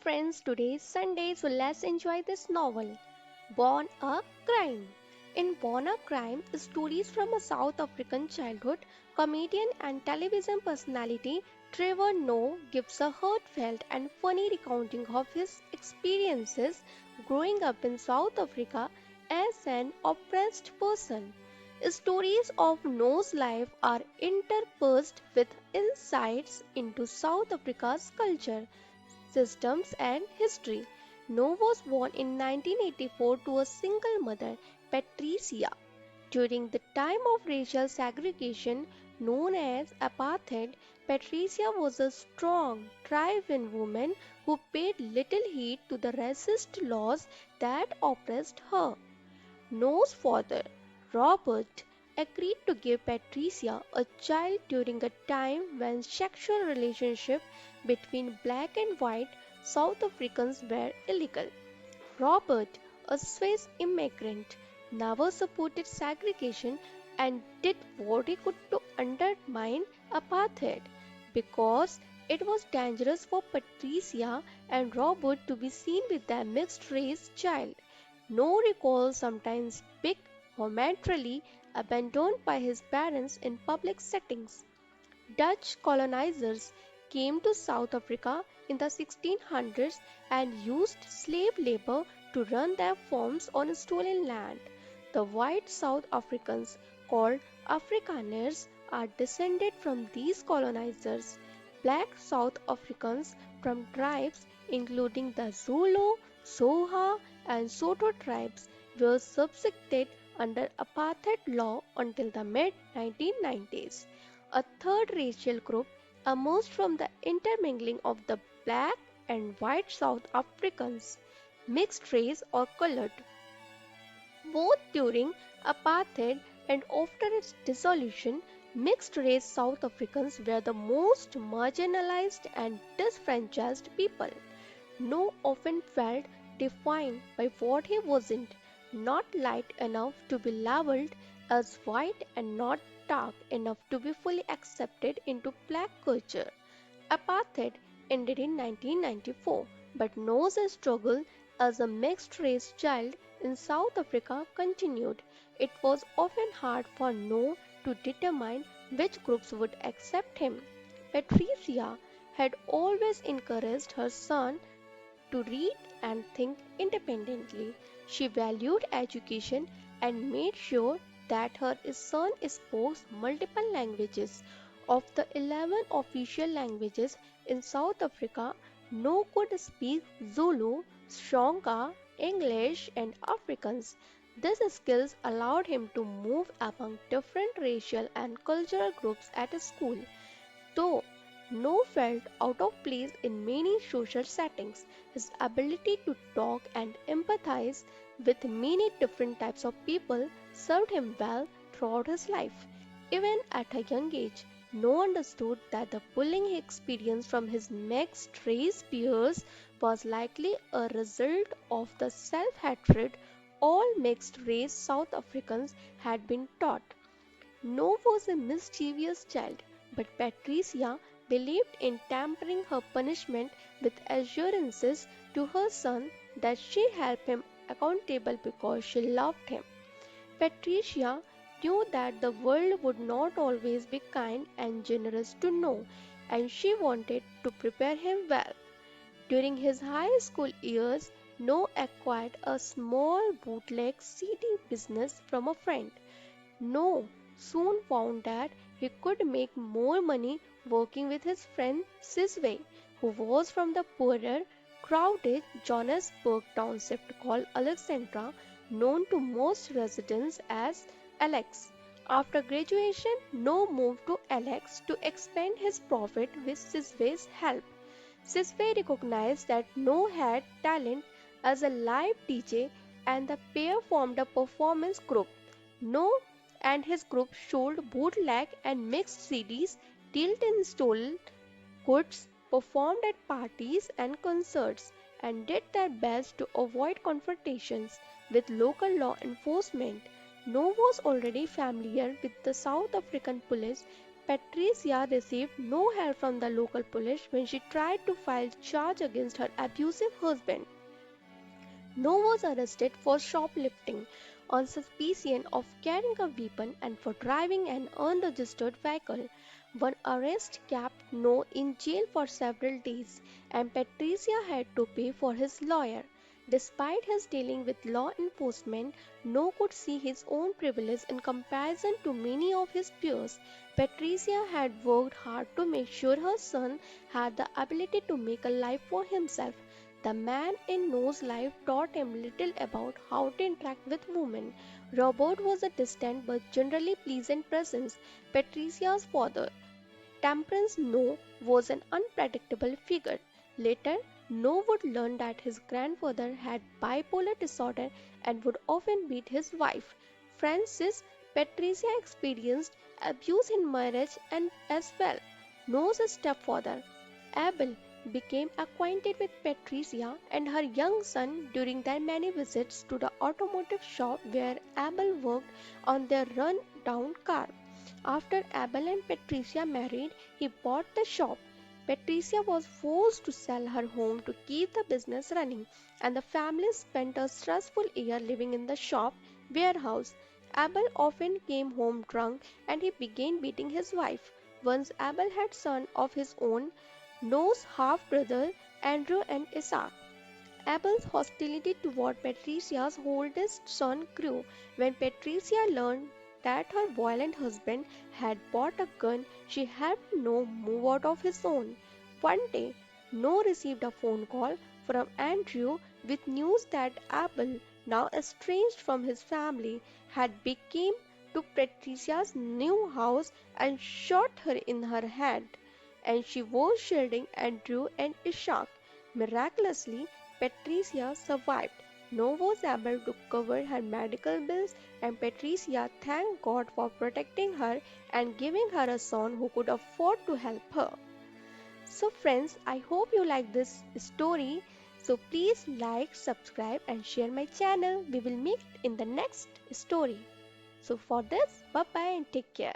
friends, today is Sunday, so let's enjoy this novel, Born a Crime. In Born a Crime, stories from a South African childhood, comedian and television personality Trevor Noah gives a heartfelt and funny recounting of his experiences growing up in South Africa as an oppressed person. Stories of Noah's life are interspersed with insights into South Africa's culture, systems, and history. Noah was born in 1984 to a single mother, Patricia. During the time of racial segregation known as apartheid, Patricia was a strong, driven woman who paid little heed to the racist laws that oppressed her. Noah's father, Robert, agreed to give Patricia a child during a time when sexual relationships between black and white South Africans were illegal. Robert, a Swiss immigrant, never supported segregation and did what he could to undermine apartheid because it was dangerous for Patricia and Robert to be seen with their mixed race child. No recall sometimes big momentarily abandoned by his parents in public settings. Dutch colonizers came to South Africa in the 1600s and used slave labor to run their farms on stolen land. The white South Africans, called Afrikaners, are descended from these colonizers. Black South Africans from tribes including the Zulu, Xhosa, and Soto tribes were subjected under apartheid law until the mid 1990s. A third racial group emerged from the intermingling of the black and white South Africans, mixed race or colored, both during apartheid and after its dissolution. Mixed race South Africans were the most marginalized and disfranchised people. No often felt defined by what he wasn't, not light enough to be labeled as white and not dark enough to be fully accepted into black culture. Apartheid ended in 1994, but Noah's struggle as a mixed race child in South Africa continued. It was often hard for Noah to determine which groups would accept him. Patricia had always encouraged her son to read and think independently. She valued education and made sure that her son spoke multiple languages. Of the 11 official languages in South Africa, no could speak Zulu, Shonga, English, and Afrikaans. These skills allowed him to move among different racial and cultural groups at school. Though No felt out of place in many social settings, his ability to talk and empathize with many different types of people served him well throughout his life. Even at a young age, No understood that the bullying he experienced from his mixed race peers was likely a result of the self hatred all mixed race South Africans had been taught. No was a mischievous child, but Patricia believed in tempering her punishment with assurances to her son that she held him accountable because she loved him. Patricia knew that the world would not always be kind and generous to No, and she wanted to prepare him well. During his high school years, No acquired a small bootleg CD business from a friend. No soon found that he could make more money working with his friend Sisway, who was from the poorer, crowded Johannesburg township called Alexandra, known to most residents as Alex. After graduation, No moved to Alex to expand his profit with Sisway's help. Sisway recognized that No had talent as a live DJ and the pair formed a performance group. No and his group sold bootleg and mixed CDs, dealt in stolen goods, performed at parties and concerts, and did their best to avoid confrontations with local law enforcement. No was already familiar with the South African police Patricia received no help from the local police when she tried to file charge against her abusive husband. No was arrested for shoplifting on suspicion of carrying a weapon and for driving an unregistered vehicle. One arrest kept No in jail for several days, and Patricia had to pay for his lawyer. Despite his dealing with law enforcement, No could see his own privilege in comparison to many of his peers. Patricia had worked hard to make sure her son had the ability to make a life for himself. The man in No's life taught him little about how to interact with women. Robert was a distant but generally pleasant presence. Patricia's father, Temperance No, was an unpredictable figure. Later, No would learn that his grandfather had bipolar disorder and would often beat his wife. Francis, Patricia experienced abuse in marriage and as well. No's stepfather, Abel, became acquainted with Patricia and her young son during their many visits to the automotive shop where Abel worked on their run-down car. After Abel and Patricia married, he bought the shop. Patricia was forced to sell her home to keep the business running, and the family spent a stressful year living in the shop warehouse. Abel often came home drunk and he began beating his wife. Once Abel had son of his own, Noah's half-brother Andrew and Isaac. Abel's hostility toward Patricia's oldest son grew when Patricia learned that her violent husband had bought a gun. She helped Noah move out of his own. One day, Noah received a phone call from Andrew with news that Abel, now estranged from his family, had become to Patricia's new house and shot her in her head, and she was shielding Andrew and Ishak. Miraculously, Patricia survived. No was able to cover her medical bills, and Patricia thanked God for protecting her and giving her a son who could afford to help her. So, friends, I hope you like this story. So, please like, subscribe, and share my channel. We will meet in the next story. So, for this, bye bye and take care.